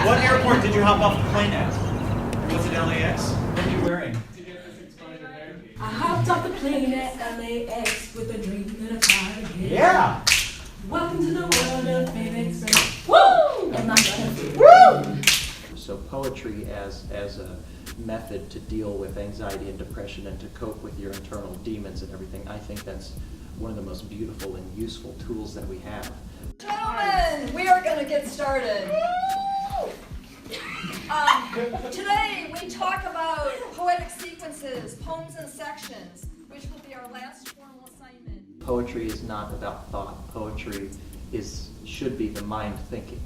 What airport did you hop off the plane at? Was it LAX? What are you wearing? I hopped off the plane at LAX with a dream and a fire again. Yeah! Welcome to the world of Phoenix. Woo! And my Woo! So poetry as a method to deal with anxiety and depression and to cope with your internal demons and everything, I think that's one of the most beautiful and useful tools that we have. Gentlemen, we are going to get started. Today we talk about poetic sequences, poems and sections, which will be our last formal assignment. Poetry is not about thought. Poetry should be the mind thinking.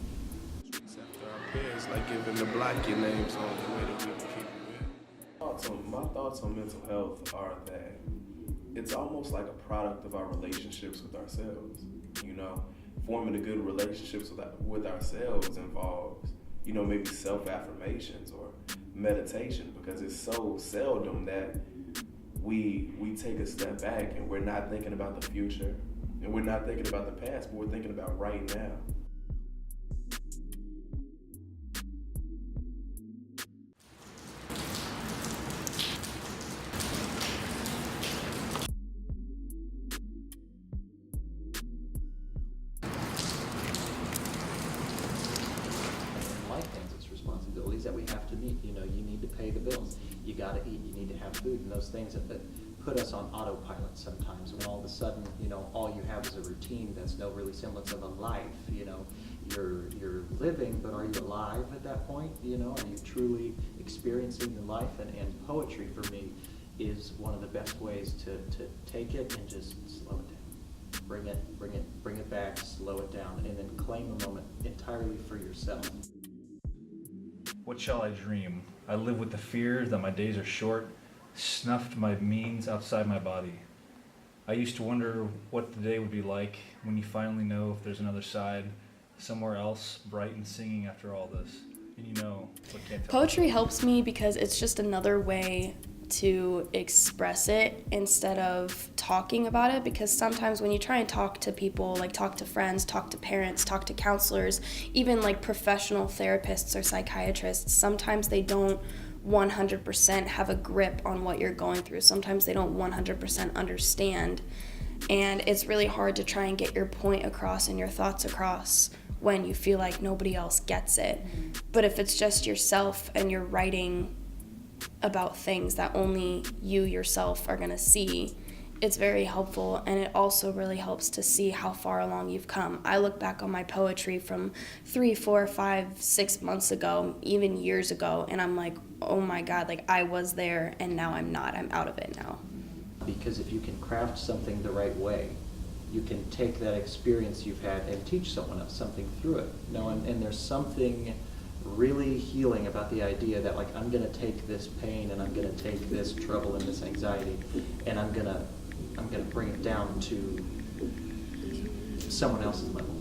It's like giving the black your name so the way that we can keep it. My thoughts on mental health are that it's almost like a product of our relationships with ourselves. You know, forming a good relationships with ourselves involves, you know, maybe self-affirmations or meditation, because it's so seldom that we take a step back and we're not thinking about the future and we're not thinking about the past, but we're thinking about right now. Life has its responsibilities that we have to meet. You know, you need to pay the bills. You got to eat. You need to have food, and those things that put us on autopilot sometimes. When all of a sudden, you know, all you have is a routine that's no really semblance of a life. You know, you're living, but are you alive at that point? You know, are you truly experiencing your life? And poetry for me is one of the best ways to take it and just slow it down. Bring it back, slow it down, and then claim a moment entirely for yourself. What shall I dream? I live with the fear that my days are short, snuffed my means outside my body. I used to wonder what the day would be like when you finally know if there's another side, somewhere else, bright and singing after all this. And you know what can't tell. Poetry helps me because it's just another way to express it instead of talking about it, because sometimes when you try and talk to people, like talk to friends, talk to parents, talk to counselors, even like professional therapists or psychiatrists, sometimes they don't 100% have a grip on what you're going through. Sometimes they don't 100% understand, and it's really hard to try and get your point across and your thoughts across when you feel like nobody else gets it. But if it's just yourself and you're writing about things that only you yourself are going to see, it's very helpful, and it also really helps to see how far along you've come. I look back on my poetry from 3, 4, 5, 6 months ago, even years ago, and I'm like, oh my God, like I was there and now I'm not. I'm out of it now. Because if you can craft something the right way, you can take that experience you've had and teach someone else something through it. You know, and there's something really healing about the idea that, like, I'm going to take this pain and I'm going to take this trouble and this anxiety and I'm going to bring it down to someone else's level.